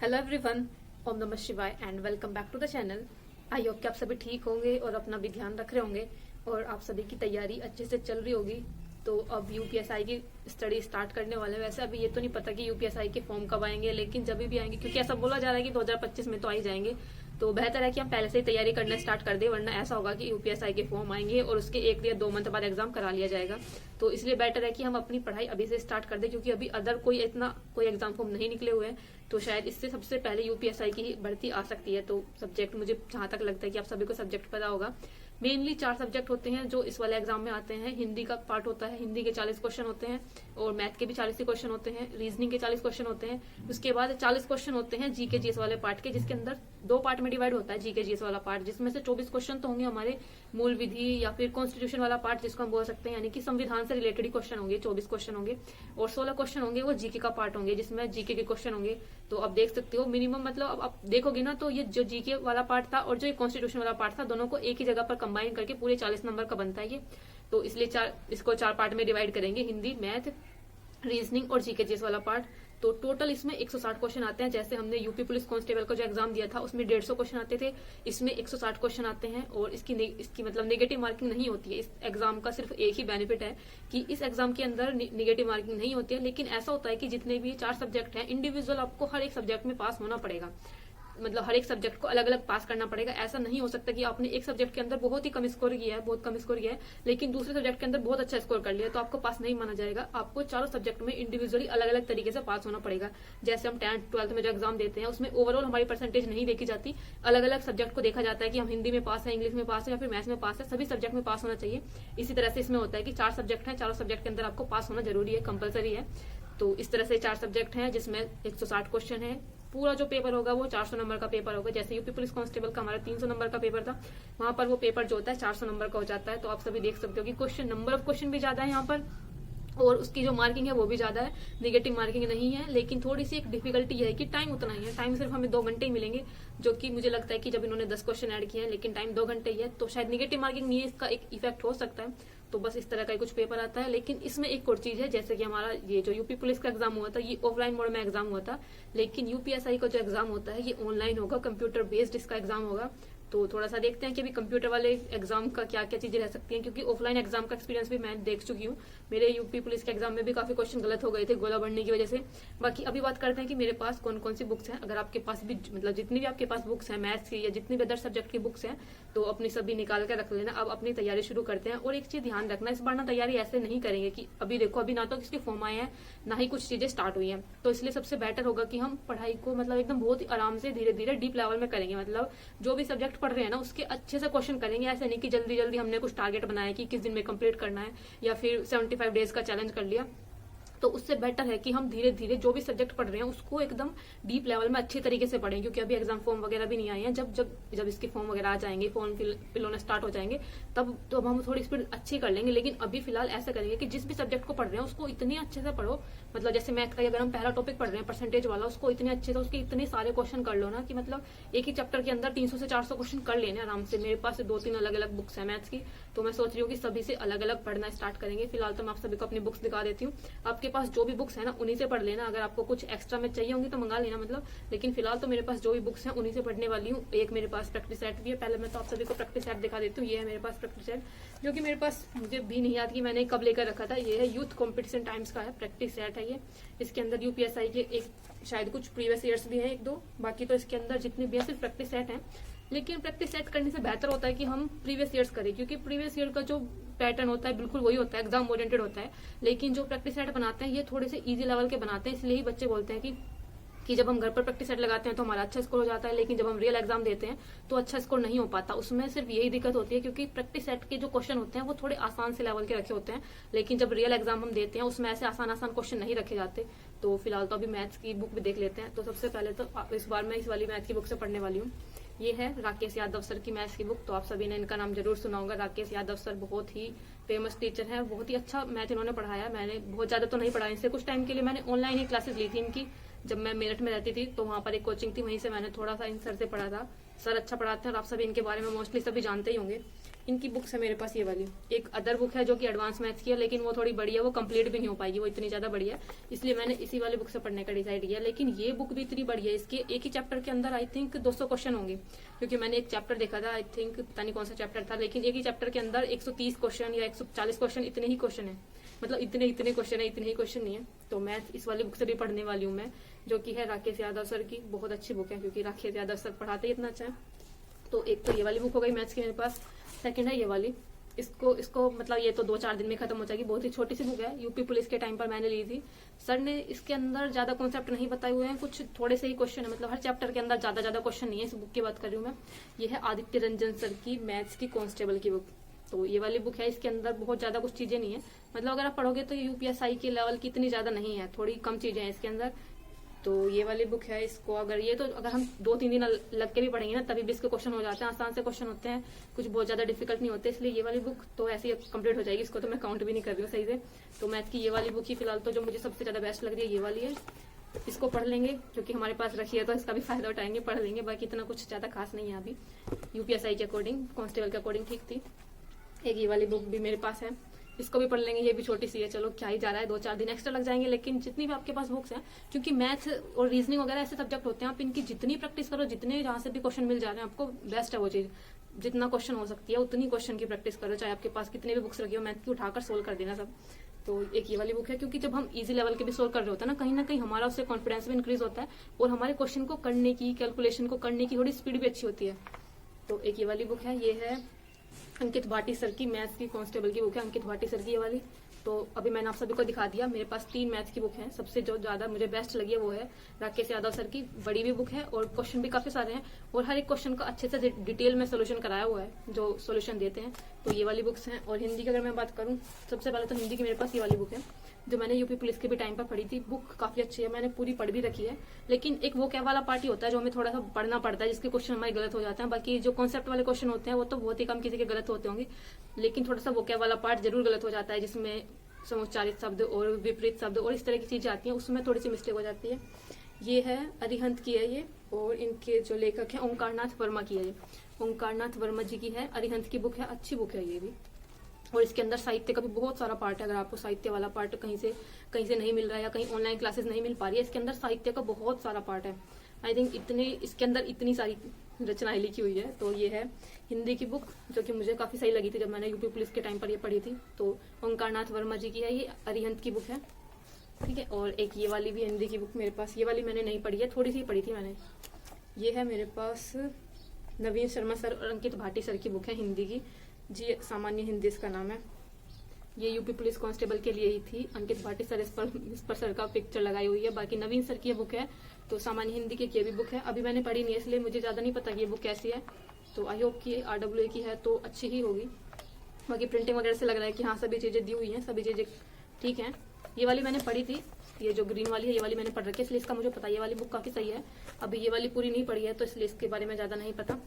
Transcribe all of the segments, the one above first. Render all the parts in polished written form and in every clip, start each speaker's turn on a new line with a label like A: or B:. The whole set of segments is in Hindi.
A: हेलो एवरीवन, ओम नमः शिवाय and welcome back to the channel. I hope कि आप सभी ठीक होंगे और अपना भी ध्यान रख रहे होंगे और आप सभी की तैयारी अच्छे से चल रही होगी। तो अब यूपीएसआई की स्टडी स्टार्ट करने वाले हैं। वैसे अभी ये तो नहीं पता कि यूपीएसआई के फॉर्म कब आएंगे, लेकिन जब भी आएंगे, क्योंकि ऐसा बोला जा रहा है कि 2025 में तो आ ही जाएंगे, तो बेहतर है कि हम पहले से ही तैयारी करना स्टार्ट कर दें, वरना ऐसा होगा कि यूपीएसआई के फॉर्म आएंगे और उसके 1 या 2 मंथ बाद एग्जाम करा लिया जाएगा। तो इसलिए बेटर है कि हम अपनी पढ़ाई अभी से स्टार्ट कर दें, क्योंकि अभी अदर कोई एग्जाम फॉर्म नहीं निकले हुए हैं, तो शायद इससे सबसे पहले यूपीएसआई की ही भर्ती आ सकती है। तो सब्जेक्ट मुझे जहां तक लगता है कि आप सभी को सब्जेक्ट पता होगा। मेनली 4 सब्जेक्ट होते हैं जो इस वाले एग्जाम में आते हैं। हिंदी का पार्ट होता है, हिंदी के 40 क्वेश्चन होते हैं और मैथ के भी 40 क्वेश्चन होते हैं, रीजनिंग के 40 क्वेश्चन होते हैं। उसके बाद 40 क्वेश्चन होते हैं जीके जीएस वाले पार्ट के, जिसके अंदर 2 पार्ट में डिवाइड होता है जीके जीएस वाला पार्ट, जिसमें से 24 क्वेश्चन तो होंगे हमारे मूल विधि या फिर कॉन्स्टिट्यूशन वाला पार्ट जिसको हम बोल सकते हैं, यानी कि संविधान से रिलेटेड ही क्वेश्चन होंगे, 24 क्वेश्चन होंगे। और 16 क्वेश्चन होंगे वो जीके का पार्ट होंगे, जिसमें जीके के क्वेश्चन होंगे। तो अब देख सकते हो मिनिमम, मतलब अब आप देखोगे ना, तो ये जो जीके वाला पार्ट था और जो कॉन्स्टिट्यूशन वाला पार्ट था, दोनों को एक ही जगह पर कंबाइन करके पूरे 40 नंबर का बनता है ये। तो इसलिए इसको 4 पार्ट में डिवाइड करेंगे, हिंदी, मैथ, रीजनिंग और जीके जीएस वाला पार्ट। तो टोटल इसमें 160 क्वेश्चन आते हैं। जैसे हमने यूपी पुलिस कांस्टेबल का जो एग्जाम दिया था उसमें 150 क्वेश्चन आते थे, इसमें 160 क्वेश्चन आते हैं। और इसकी मतलब नेगेटिव मार्किंग नहीं होती है। इस एग्जाम का सिर्फ एक ही बेनिफिट है कि इस एग्जाम के अंदर नेगेटिव मार्किंग नहीं होती है, लेकिन ऐसा होता है कि जितने भी 4 सब्जेक्ट हैं, इंडिविजुअल आपको हर एक सब्जेक्ट में पास होना पड़ेगा। मतलब हर एक सब्जेक्ट को अलग अलग पास करना पड़ेगा। ऐसा नहीं हो सकता कि आपने एक सब्जेक्ट के अंदर बहुत कम स्कोर किया है, लेकिन दूसरे सब्जेक्ट के अंदर बहुत अच्छा स्कोर कर लिया, तो आपको पास नहीं माना जाएगा। आपको चारों सब्जेक्ट में इंडिविजुअली अलग अलग तरीके से पास होना पड़ेगा। जैसे हम 10th 12th में जो एग्जाम देते हैं उसमें ओवरऑल हमारी परसेंटेज नहीं देखी जाती, अलग अलग सब्जेक्ट को देखा जाता है कि हम हिंदी में पास है, इंग्लिश में पास है या फिर मैथ्स में पास है, सभी सब्जेक्ट में पास होना चाहिए। इसी तरह से इसमें होता है कि 4 सब्जेक्ट है, चारों सब्जेक्ट के अंदर आपको पास होना जरूरी है, कंपलसरी है। तो इस तरह से 4 सब्जेक्ट हैं जिसमें 160 क्वेश्चन है। पूरा जो पेपर होगा वो 400 नंबर का पेपर होगा। जैसे यूपी पुलिस कांस्टेबल का हमारा 300 नंबर का पेपर था, वहां पर वो पेपर जो होता है 400 नंबर का हो जाता है। तो आप सभी देख सकते हो कि क्वेश्चन नंबर ऑफ क्वेश्चन भी ज्यादा है यहाँ पर, और उसकी जो मार्किंग है वो भी ज्यादा है। नेगेटिव मार्किंग नहीं है, लेकिन थोड़ी सी एक डिफिकल्टी है कि टाइम उतना ही है। टाइम सिर्फ हमें 2 घंटे ही मिलेंगे, जो कि मुझे लगता है कि जब इन्होंने 10 क्वेश्चन ऐड किए हैं, लेकिन टाइम 2 घंटे ही है, तो शायद नेगेटिव मार्किंग नहीं है, इसका एक इफेक्ट हो सकता है। तो बस इस तरह का कुछ पेपर आता है। लेकिन इसमें एक और चीज है, जैसे कि हमारा ये जो यूपी पुलिस का एग्जाम हुआ था, ये ऑफलाइन मोड में एग्जाम हुआ था, लेकिन यूपीएसआई का जो एग्जाम होता है ये ऑनलाइन होगा, कंप्यूटर बेस्ड इसका एग्जाम होगा। तो थोड़ा सा देखते हैं कि अभी कंप्यूटर वाले एग्जाम का क्या क्या चीजें रह सकती हैं, क्योंकि ऑफलाइन एग्जाम का एक्सपीरियंस भी मैं देख चुकी हूँ। मेरे यूपी पुलिस के एग्जाम में भी काफी क्वेश्चन गलत हो गए थे गोला बढ़ने की वजह से। बाकी अभी बात करते हैं कि मेरे पास कौन कौन सी बुक्स हैं। अगर आपके पास भी, मतलब जितनी भी आपके पास बुक्स हैं मैथ्स की या जितनी भी अदर सब्जेक्ट की बुक्स हैं, तो अपनी सभी निकाल के रख लेना। अब अपनी तैयारी शुरू करते हैं। और एक चीज ध्यान रखना, इस बार ना तैयारी ऐसे नहीं करेंगे कि अभी देखो, अभी ना तो किसके फॉर्म आए हैं, ना ही कुछ चीजें स्टार्ट हुई हैं। तो इसलिए सबसे बेटर होगा कि हम पढ़ाई को मतलब एकदम बहुत ही आराम से धीरे धीरे डीप लेवल में करेंगे। मतलब जो भी सब्जेक्ट पढ़ रहे हैं ना उसके अच्छे से क्वेश्चन करेंगे। ऐसे नहीं कि जल्दी जल्दी हमने कुछ टारगेट बनाया कि किस दिन में कंप्लीट करना है, या फिर 75 डेज का चैलेंज कर लिया। तो उससे बेटर है कि हम धीरे धीरे जो भी सब्जेक्ट पढ़ रहे हैं उसको एकदम डीप लेवल में अच्छे तरीके से पढ़ें, क्योंकि अभी एग्जाम फॉर्म वगैरह भी नहीं आए हैं। जब इसके फॉर्म वगैरह आ जाएंगे, फॉर्म फिल होना स्टार्ट हो जाएंगे, तब तो हम थोड़ी स्पीड अच्छी कर लेंगे। लेकिन अभी फिलहाल ऐसा करेंगे कि जिस भी सब्जेक्ट को पढ़ रहे हैं उसको इतने अच्छे से पढ़ो, मतलब जैसे मैथ का अगर हम पहला टॉपिक पढ़ रहे हैं परसेंटेज वाला, उसको इतने अच्छे से उसके इतने सारे क्वेश्चन कर लो ना कि मतलब एक ही चैप्टर के अंदर 300 से 400 क्वेश्चन कर लेने आराम से। मेरे पास 2-3 अलग अलग बुक्स है मैथ्स की, तो मैं सोच रही हूँ कि सभी से अलग अलग पढ़ना स्टार्ट करेंगे। फिलहाल तो मैं आप सभी को अपनी बुक्स दिखा देती हूँ। आपके पास जो भी बुक्स है ना उन्हीं से पढ़ लेना। अगर आपको कुछ एक्स्ट्रा में चाहिए होंगी तो मंगा लेना, मतलब। लेकिन फिलहाल तो मेरे पास जो भी बुक्स हैं उन्हीं से पढ़ने वाली हूँ। एक मेरे पास प्रैक्टिस सेट भी है। पहले मैं तो आप सभी को प्रैक्टिस सेट दिखा देती हूँ। ये है मेरे पास प्रैक्टिस सेट, जो कि मेरे पास मुझे भी नहीं याद कि मैंने कब लेकर रखा था। ये है यूथ कॉम्पिटिशन टाइम्स का है प्रैक्टिस सेट है ये। इसके अंदर यूपीएसआई के एक शायद कुछ प्रीवियस ईयर्स भी है 1-2, बाकी तो इसके अंदर जितने भी है सिर्फ प्रैक्टिस सेट है। लेकिन प्रैक्टिस सेट करने से बेहतर होता है कि हम प्रीवियस ईयर्स करें, क्योंकि प्रीवियस ईयर का जो पैटर्न होता है बिल्कुल वही होता है, एग्जाम ओरिएंटेड होता है। लेकिन जो प्रैक्टिस सेट बनाते हैं ये थोड़े से इजी लेवल के बनाते हैं, इसलिए ही बच्चे बोलते हैं कि जब हम घर पर प्रैक्टिस सेट लगाते हैं तो हमारा अच्छा स्कोर हो जाता है, लेकिन जब हम रियल एग्जाम देते हैं तो अच्छा स्कोर नहीं हो पाता। उसमें सिर्फ यही दिक्कत होती है क्योंकि प्रैक्टिस सेट के जो क्वेश्चन होते हैं वो थोड़े आसान से लेवल के रखे होते हैं, लेकिन जब रियल एग्जाम हम देते हैं उसमें ऐसे आसान क्वेश्चन नहीं रखे जाते। तो फिलहाल तो अभी मैथ्स की बुक भी देख लेते हैं। तो सबसे पहले तो इस बार मैं इस वाली मैथ की बुक से पढ़ने वाली हूँ। ये है राकेश यादव सर की मैथ्स की बुक। तो आप सभी ने इनका नाम जरूर सुना होगा। राकेश यादव सर बहुत ही फेमस टीचर है, बहुत ही अच्छा मैथ इन्होंने पढ़ाया। मैंने बहुत ज्यादा तो नहीं पढ़ा इनसे, कुछ टाइम के लिए मैंने ऑनलाइन ही क्लासेस ली थी इनकी। जब मैं मेरठ में रहती थी तो वहां पर एक कोचिंग थी, वहीं से मैंने थोड़ा सा इन सर से पढ़ा था। सर अच्छा पढ़ाते हैं और आप सभी इनके बारे में मोस्टली सभी जानते ही होंगे। इनकी बुक्स है मेरे पास ये वाली। एक अदर बुक है जो कि एडवांस मैथ्स की है, लेकिन वो थोड़ी बड़ी है, वो कंप्लीट भी नहीं हो पाएगी, वो इतनी ज्यादा बड़ी है, इसलिए मैंने इसी वाली बुक से पढ़ने का डिसाइड किया। लेकिन ये बुक भी इतनी बड़ी है, इसके एक ही चैप्टर के अंदर आई थिंक 200 क्वेश्चन होंगे, क्योंकि मैंने एक चैप्टर देखा था, आई थिंक पता नहीं कौन सा चैप्टर था, लेकिन एक ही चैप्टर के अंदर 130 क्वेश्चन या 140 क्वेश्चन, इतने ही क्वेश्चन है, मतलब इतने क्वेश्चन है, इतने ही क्वेश्चन नहीं है। तो मैं इस वाली बुक से भी पढ़ने वाली हूँ मैं, जो कि है राकेश यादव सर की। बहुत अच्छी बुक है, क्योंकि राकेश यादव सर पढ़ाते ही इतना अच्छा है। तो एक तो ये वाली बुक हो गई मैथ्स की मेरे पास। सेकंड है ये वाली, इसको मतलब ये तो 2-4 दिन में खत्म हो जाएगी, बहुत ही छोटी सी बुक है, यूपी पुलिस के टाइम पर मैंने ली थी। सर ने इसके अंदर ज्यादा कॉन्सेप्ट नहीं बताए हुए हैं, कुछ थोड़े से ही क्वेश्चन है, मतलब हर चैप्टर के अंदर ज्यादा क्वेश्चन नहीं है। इस बुक की बात कर रही हूँ मैं, ये है आदित्य रंजन सर की मैथ्स की कांस्टेबल की बुक। तो ये वाली बुक है, इसके अंदर बहुत ज्यादा कुछ चीजें नहीं है, मतलब अगर आप पढ़ोगे तो यूपीएसआई के लेवल की इतनी ज्यादा नहीं है, थोड़ी कम चीजें हैं इसके अंदर। तो ये वाली बुक है, इसको अगर हम 2-3 दिन लग के भी पढ़ेंगे ना, तभी भी इसके क्वेश्चन हो जाते हैं, आसान से क्वेश्चन होते हैं, कुछ बहुत ज्यादा डिफिकल्ट नहीं होते, इसलिए ये वाली बुक तो ऐसे ही कंप्लीट हो जाएगी। इसको तो मैं काउंट भी नहीं कर रही हूँ सही से। तो मैथ की ये वाली बुक ही फिलहाल तो जो मुझे सबसे ज्यादा बेस्ट लग रही है ये वाली है। इसको पढ़ लेंगे, क्योंकि हमारे पास रखी है तो इसका भी फायदा उठाएंगे, पढ़ लेंगे। बाकी इतना कुछ ज्यादा खास नहीं है अभी, यूपीएसआई के अकॉर्डिंग, कांस्टेबल के अकॉर्डिंग ठीक थी। एक ये वाली बुक भी मेरे पास है, इसको भी पढ़ लेंगे, ये भी छोटी सी है, चलो क्या ही जा रहा है, 2-4 दिन एक्स्ट्रा लग जाएंगे। लेकिन जितनी भी आपके पास बुक्स हैं, क्योंकि मैथ और रीजनिंग वगैरह ऐसे सब्जेक्ट होते हैं, आप इनकी जितनी प्रैक्टिस करो, जितने जहां से भी क्वेश्चन मिल जा रहे हैं आपको, बेस्ट है वो चीज। जितना क्वेश्चन हो सकती है उतनी क्वेश्चन की प्रैक्टिस करो, चाहे आपके पास कितने भी बुक्स रखी हो, मैथ की उठाकर सोल्व कर देना सब। तो एक ये वाली बुक है, क्योंकि जब हम इजी लेवल के भी सोल्व कर रहे होते हैं ना कहीं हमारा उससे कॉन्फिडेंस भी इंक्रीज होता है, और हमारे क्वेश्चन को करने की, कैलकुलेशन को करने की थोड़ी स्पीड भी अच्छी होती है। तो एक ये वाली बुक है, ये है अंकित भाटी सर की मैथ्स की कांस्टेबल की बुक है, अंकित भाटी सर की ये वाली। तो अभी मैंने आप सभी को दिखा दिया, मेरे पास 3 मैथ्स की बुक है, सबसे जो ज्यादा मुझे बेस्ट लगी है वो है राकेश यादव सर की, बड़ी भी बुक है और क्वेश्चन भी काफी सारे हैं, और हर एक क्वेश्चन का अच्छे से डिटेल में सोल्यूशन कराया हुआ है, जो सोल्यूशन देते हैं। तो ये वाली बुक्स हैं। और हिंदी की अगर मैं बात करूँ, सबसे पहले तो हिंदी की मेरे पास ये वाली बुक है, जो मैंने यूपी पुलिस के भी टाइम पर पढ़ी थी। बुक काफी अच्छी है, मैंने पूरी पढ़ भी रखी है, लेकिन एक वो क्या वाला पार्ट ही होता है जो हमें थोड़ा सा पढ़ना पड़ता है, जिसके क्वेश्चन हमारे गलत हो जाते हैं। बाकी जो कॉन्सेप्ट वाले क्वेश्चन होते हैं वो तो बहुत ही कम किसी के गलत होते होंगे, लेकिन थोड़ा सा वो क्या वाला पार्ट जरूर गलत हो जाता है, जिसमें समुच्चारित शब्द और विपरीत शब्द और इस तरह की चीजें आती हैं, उसमें थोड़ी सी मिस्टेक हो जाती है। ये है अरिहंत की है ये, और इनके जो लेखक है ओंकारनाथ वर्मा की है, ये ओंकारनाथ वर्मा जी की है, अरिहंत की बुक है, अच्छी बुक है ये भी। और इसके अंदर साहित्य का भी बहुत सारा पार्ट है, अगर आपको साहित्य वाला पार्ट कहीं से नहीं मिल रहा है या कहीं ऑनलाइन क्लासेस नहीं मिल पा रही है, इसके अंदर साहित्य का बहुत सारा पार्ट है। आई थिंक इसके अंदर इतनी सारी रचनाएं लिखी हुई है। तो ये है हिंदी की बुक, जो कि मुझे काफी सही लगी थी जब मैंने यूपी पुलिस के टाइम पर ये पढ़ी थी। तो ओंकारनाथ वर्मा जी की है ये, अरिहंत की बुक है, ठीक है। और एक ये वाली भी हिंदी की बुक मेरे पास, ये वाली मैंने नहीं पढ़ी है, थोड़ी सी पढ़ी थी मैंने। ये है मेरे पास नवीन शर्मा सर और अंकित भाटी सर की बुक है हिंदी की जी, सामान्य हिंदी इसका नाम है। ये यूपी पुलिस कांस्टेबल के लिए ही थी, अंकित भाटी सर इस पर सर का पिक्चर लगाई हुई है। बाकी नवीन सर की ये बुक है, तो सामान्य हिंदी की ये भी बुक है। अभी मैंने पढ़ी नहीं है, इसलिए मुझे ज्यादा नहीं पता कि ये बुक कैसी है। तो आई होप कि RWA की है तो अच्छी ही होगी। बाकी प्रिंटिंग वगैरह से लग रहा है कि हाँ सभी चीजें दी हुई हैं, सभी चीजें ठीक है। ये वाली मैंने पढ़ी थी, ये जो ग्रीन वाली है ये वाली मैंने पढ़ रखी है, इसलिए इसका मुझे पता है, ये वाली बुक काफी सही है। अभी ये वाली पूरी नहीं पढ़ी है, तो इसलिए इसके बारे में ज्यादा नहीं पता।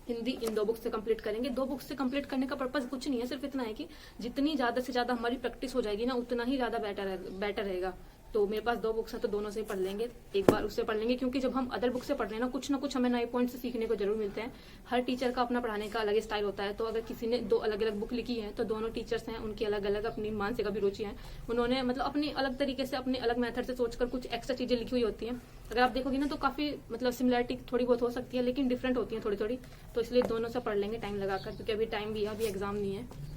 A: हिंदी इन 2 बुक्स से कंप्लीट करेंगे। 2 बुक्स से कंप्लीट करने का पर्पस कुछ नहीं है, सिर्फ इतना है कि जितनी ज्यादा से ज्यादा हमारी प्रैक्टिस हो जाएगी ना, उतना ही ज्यादा बेटर रहेगा। तो मेरे पास 2 बुक्स है, तो दोनों से ही पढ़ लेंगे, एक बार उससे पढ़ लेंगे, क्योंकि जब हम अदर बुक से पढ़ रहे हैं ना कुछ हमें नए पॉइंट सीखने को जरूर मिलते हैं। हर टीचर का अपना पढ़ाने का अलग स्टाइल होता है, तो अगर किसी ने 2 अलग अलग बुक लिखी है, तो दोनों टीचर्स हैं उनकी अलग अलग अपनी मानसिक अभिरुचि है, उन्होंने मतलब अपनी अलग तरीके से अपने अलग मेथड से सोचकर कुछ एक्स्ट्रा चीजें लिखी हुई होती हैं। अगर आप देखोगे ना तो काफी मतलब सिमिलरिटी थोड़ी बहुत हो सकती है, लेकिन डिफरेंट होती है थोड़ी। तो इसलिए दोनों से पढ़ लेंगे टाइम लगाकर, क्योंकि अभी टाइम भी है, अभी एग्जाम नहीं है।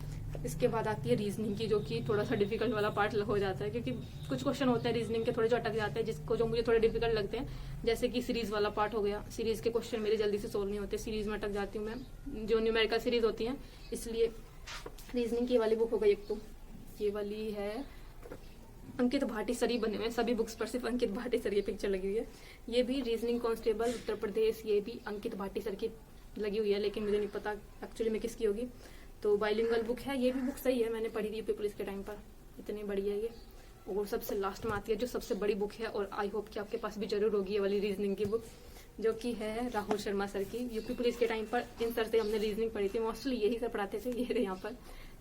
A: इसके बाद आती है रीजनिंग की, जो कि थोड़ा सा डिफिकल्ट वाला पार्ट हो जाता है, क्योंकि कुछ क्वेश्चन होते हैं रीजनिंग के थोड़े जो अटक जाते हैं, जो मुझे थोड़े डिफिकल्ट लगते हैं, जैसे कि सीरीज वाला पार्ट हो गया। सीरीज के क्वेश्चन मेरे जल्दी से सोल्व नहीं होते, सीरीज में अटक जाती हूँ मैं, जो न्यूमेरिकल सीरीज होती है, इसलिए रीजनिंग की वाली बुक हो गई एक। तो ये वाली है अंकित भाटी सर ही बने हुए, सभी बुक्स पर सिर्फ अंकित भाटी सर की पिक्चर लगी हुई है। ये भी रीजनिंग कांस्टेबल उत्तर प्रदेश, ये भी अंकित भाटी सर की लगी हुई है, लेकिन मुझे नहीं पता एक्चुअली में किसकी होगी। तो बाइलिंगुअल बुक है, ये भी बुक सही है, मैंने पढ़ी थी यूपी पुलिस के टाइम पर, इतनी बड़ी है ये। और सबसे लास्ट में आती है जो सबसे बड़ी बुक है, और आई होप कि आपके पास भी जरूर होगी ये वाली रीजनिंग की बुक, जो कि है राहुल शर्मा सर की। यूपी पुलिस के टाइम पर इन सर से हमने रीजनिंग पढ़ी थी, मोस्टली यही सर पढ़ाते थे, ये रहे यहाँ पर।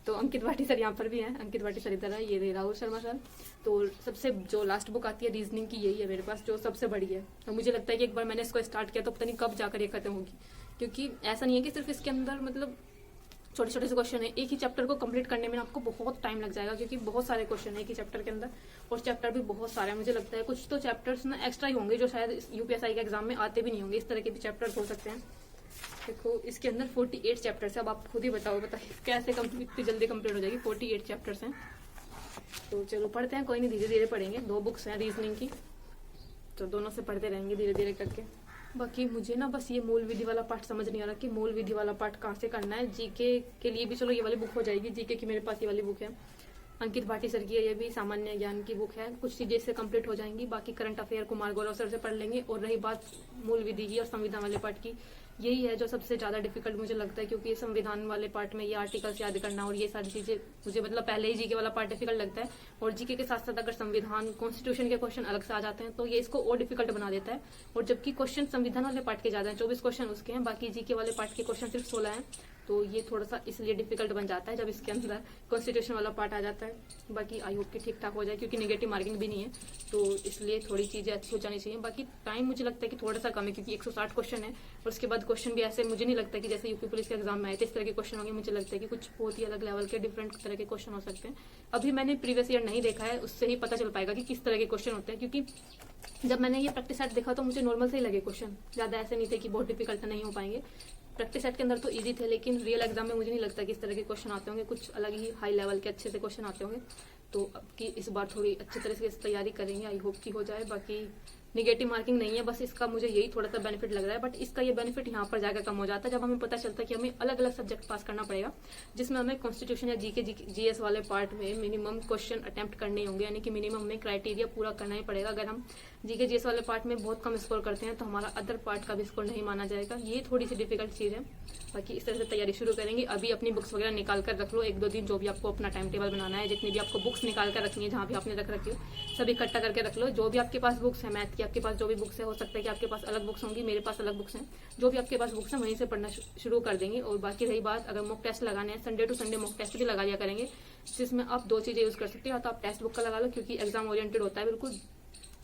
A: तो अंकित भाटी सर यहाँ पर भी हैं, अंकित भाटी सर इधर है, ये रहे राहुल शर्मा सर। तो सबसे जो लास्ट बुक आती है रीजनिंग की, यही है मेरे पास, जो सबसे बड़ी है। और मुझे लगता है कि एक बार मैंने इसको स्टार्ट किया तो पता नहीं कब जाकर ये खत्म होगी, क्योंकि ऐसा नहीं है कि सिर्फ इसके अंदर मतलब छोटे छोटे से क्वेश्चन है। एक ही चैप्टर को कंप्लीट करने में आपको बहुत टाइम लग जाएगा, क्योंकि बहुत सारे क्वेश्चन है एक ही चैप्टर के अंदर, और चैप्टर भी बहुत सारे हैं। मुझे लगता है कुछ तो चैप्टर्स ना एक्स्ट्रा ही होंगे जो शायद यूपीएसआई के एग्जाम में आते भी नहीं होंगे। इस तरह के भी चैप्टर्स हो सकते हैं। देखो इसके अंदर 48 चैप्टर्स है। अब आप खुद ही बताइए कैसे इतनी जल्दी कंप्लीट हो जाएगी। 48 चैप्टर्स हैं। तो चलो पढ़ते हैं, कोई नहीं, धीरे धीरे पढ़ेंगे। 2 बुक्स हैं रीजनिंग की, तो दोनों से पढ़ते रहेंगे धीरे धीरे करके। बाकी मुझे ना बस ये मूल विधि वाला पार्ट समझ नहीं आ रहा कि मूल विधि वाला पार्ट कहाँ से करना है। जीके के लिए भी चलो ये वाली बुक हो जाएगी। जीके की मेरे पास ये वाली बुक है, अंकित भाटी सर की है, ये भी सामान्य ज्ञान की बुक है। कुछ चीजें इससे कंप्लीट हो जाएंगी। बाकी current affair Kumar Gaurav sir से पढ़ लेंगे। और रही बात मूल विधि की और संविधान वाले पार्ट की, यही है जो सबसे ज्यादा डिफिकल्ट मुझे लगता है, क्योंकि संविधान वाले पार्ट में ये आर्टिकल्स याद करना और ये सारी चीजें मुझे मतलब पहले ही जीके वाला पार्ट डिफिकल्ट लगता है। और जीके के साथ साथ अगर संविधान कॉन्स्टिट्यूशन के क्वेश्चन अलग से आ जाते हैं तो ये इसको और डिफिकल्ट बना देता है। और जबकि क्वेश्चन संविधान वाले पार्ट के ज्यादा है, 24 क्वेश्चन उसके हैं, बाकी जीके वाले पार्ट के क्वेश्चन सिर्फ 16 हैं। तो ये थोड़ा सा इसलिए डिफिकल्ट बन जाता है जब इसके अंदर कॉन्स्टिट्यूशन वाला पार्ट आ जाता है। बाकी आई होप कि ठीक ठाक हो जाए, क्योंकि नेगेटिव मार्किंग भी नहीं है, तो इसलिए थोड़ी चीजें अच्छी हो जानी चाहिए। बाकी टाइम मुझे लगता है कि थोड़ा सा कम है, क्योंकि 160 क्वेश्चन है। और उसके बाद क्वेश्चन भी ऐसे मुझे नहीं लगता कि जैसे यूपी पुलिस के एग्जाम में आए थे इस तरह के क्वेश्चन होंगे। मुझे लगता है कि कुछ बहुत ही अलग लेवल के डिफरेंट तरह के क्वेश्चन हो सकते हैं। अभी मैंने प्रीवियस ईयर नहीं देखा है, उससे ही पता चल पाएगा कि किस तरह के क्वेश्चन होते हैं। क्योंकि जब मैंने ये प्रैक्टिस सेट देखा तो मुझे नॉर्मल से ही लगे क्वेश्चन, ज्यादा ऐसे नहीं थे कि बहुत डिफिकल्ट नहीं हो पाएंगे। प्रैक्टिस सेट के अंदर तो इजी थे, लेकिन रियल एग्जाम में मुझे नहीं लगता कि इस तरह के क्वेश्चन आते होंगे। कुछ अलग ही हाई लेवल के अच्छे से क्वेश्चन आते होंगे। तो अब की इस बार थोड़ी अच्छी तरह से तैयारी करेंगे, आई होप की हो जाए। बाकी निगेटिव मार्किंग नहीं है, बस इसका मुझे यही थोड़ा सा बेनिफिट लग रहा है। बट इसका ये बेनिफिट यहाँ पर जाकर कम हो जाता है जब हमें पता चलता है कि हमें अलग अलग सब्जेक्ट पास करना पड़ेगा, जिसमें हमें कॉन्स्टिट्यूशन या जीके जीएस वाले पार्ट में मिनिमम क्वेश्चन अटेम्प्ट करने होंगे, यानी कि मिनिमम हमें क्राइटेरिया पूरा करना ही पड़ेगा। अगर हम जीके जीएस वाले पार्ट में बहुत कम स्कोर करते हैं तो हमारा अदर पार्ट का भी स्कोर नहीं माना जाएगा। ये थोड़ी सी डिफिकल्ट चीज है। बाकी इस तरह से तैयारी शुरू करेंगे। अभी अपनी बुक्स वगैरह निकाल कर रख लो, 1-2 दिन जो भी आपको अपना टाइम टेबल बनाना है, जितनी भी आपको बुक्स निकाल कर रखनी है, जहाँ भी आपने रख रखी हो सब इकट्ठा करके रख लो। जो भी आपके पास बुक्स है, मैथ की आपके पास जो भी बुक्स है, हो सकता है कि आपके पास अलग बुक्स होंगी, मेरे पास अलग बुक्स हैं, जो भी आपके पास बुक्स हैं वहीं से पढ़ना शुरू कर देंगे। और बाकी रही बात, अगर मॉक टेस्ट लगाने हैं, Sunday to Sunday mock test भी लगा लिया करेंगे, जिसमें आप 2 चीजें यूज कर सकते हो। या तो आप टेक्स्ट बुक का लगा लो, क्योंकि एग्जाम ओरिएंटेड होता है, बिल्कुल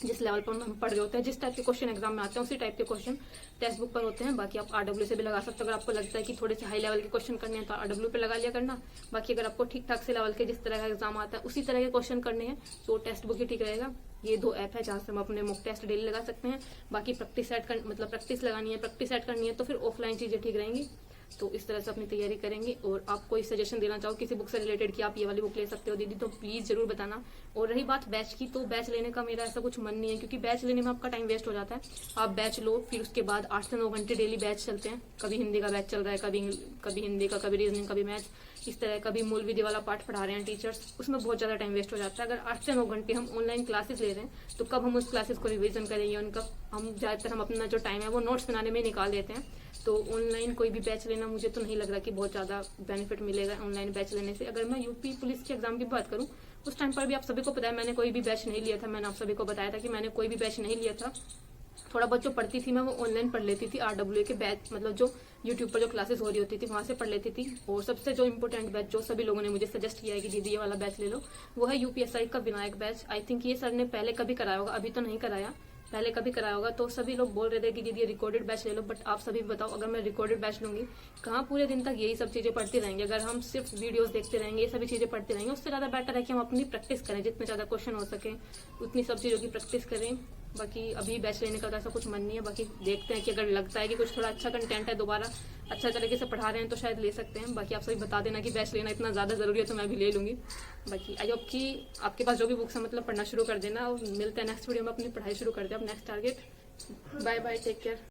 A: जिस लेवल पर हम पढ़ रहे होते हैं, जिस टाइप के क्वेश्चन एग्जाम में आते हैं उसी टाइप के क्वेश्चन टेक्स्ट बुक पर होते हैं। बाकी आप आरडब्ल्यू से भी लगा सकते हो। अगर आपको लगता है कि थोड़े से हाई लेवल के क्वेश्चन करने हैं तो आरडब्ल्यू पे लगा लिया करना। बाकी अगर आपको ठीक ठाक से लेवल के जिस तरह का एग्जाम आता है उसी तरह के क्वेश्चन करने हैं तो टेक्स्ट बुक ही ठीक रहेगा। ये 2 ऐप है जहाँ से हम अपने मॉक टेस्ट डेली लगा सकते हैं। बाकी प्रैक्टिस सेट मतलब प्रैक्टिस लगानी है, प्रैक्टिस सेट करनी है तो फिर ऑफलाइन चीजें ठीक रहेंगी। तो इस तरह से अपनी तैयारी करेंगे। और आप कोई सजेशन देना चाहो किसी बुक से रिलेटेड कि आप ये वाली बुक ले सकते हो दीदी, तो प्लीज जरूर बताना। और रही बात बैच की, तो बैच लेने का मेरा ऐसा कुछ मन नहीं है, क्योंकि बैच लेने में आपका टाइम वेस्ट हो जाता है। आप बैच लो, फिर उसके बाद 8 से 9 घंटे डेली बैच चलते हैं। कभी हिंदी का बैच चल रहा है, कभी हिंदी का, कभी रीजनिंग, कभी मैथ्स, इस तरह कभी मूल विधि वाला पार्ट पढ़ा रहे हैं टीचर्स, उसमें बहुत ज्यादा टाइम वेस्ट हो जाता है। अगर 8 से 9 घंटे हम ऑनलाइन क्लासेस ले रहे हैं तो कब हम उस क्लासेस को रिविजन करेंगे, उनका हम ज्यादातर हम अपना जो टाइम है वो नोट्स बनाने में निकाल देते हैं। तो ऑनलाइन कोई भी बैच लेना मुझे तो नहीं लग रहा कि बहुत ज्यादा बेनिफिट मिलेगा ऑनलाइन बैच लेने से। अगर मैं यूपी पुलिस के एग्जाम की बात करूं, उस टाइम पर भी आप सभी को पता है मैंने कोई भी बैच नहीं लिया था। मैंने आप सभी को बताया था कि मैंने कोई भी बैच नहीं लिया था। थोड़ा बहुत जो पढ़ती थी मैं वो ऑनलाइन पढ़ लेती थी, आरडब्ल्यू के बैच मतलब जो यूट्यूब पर जो क्लासेस हो रही होती थी वहां से पढ़ लेती थी। और सबसे जो इम्पोर्टेंट बैच जो सभी लोगों ने मुझे सजेस्ट किया है कि दीदी ये वाला बैच ले लो, वो है यूपीएसआई का विनायक बैच। आई थिंक ये सर ने पहले कभी कराया होगा, अभी तो नहीं कराया, पहले कभी कराया होगा। तो सभी लोग बोल रहे थे कि दीदी रिकॉर्डेड बैच ले लो, बट आप सभी बताओ अगर मैं रिकॉर्डेड बैच लूंगी कहाँ पूरे दिन तक यही सब चीजें पढ़ती रहेंगे। अगर हम सिर्फ वीडियोस देखते रहेंगे, ये सभी चीजें पढ़ते रहेंगे, उससे ज्यादा बेटर है कि हम अपनी प्रैक्टिस करें, जितने ज्यादा क्वेश्चन हो सके उतनी सब चीजों की प्रैक्टिस करें। बाकी अभी बैच लेने का तो ऐसा कुछ मन नहीं है। बाकी देखते हैं कि अगर लगता है कि कुछ थोड़ा अच्छा कंटेंट है, दोबारा अच्छा तरीके से पढ़ा रहे हैं तो शायद ले सकते हैं। बाकी आप सभी बता देना कि बैच लेना इतना ज्यादा जरूरी है तो मैं भी ले लूंगी। बाकी आई होप कि आपके पास जो भी बुक्स है मतलब पढ़ना शुरू कर देना। और मिलते हैं नेक्स्ट वीडियो में, अपनी पढ़ाई शुरू कर दे। अब next target, bye bye, take care.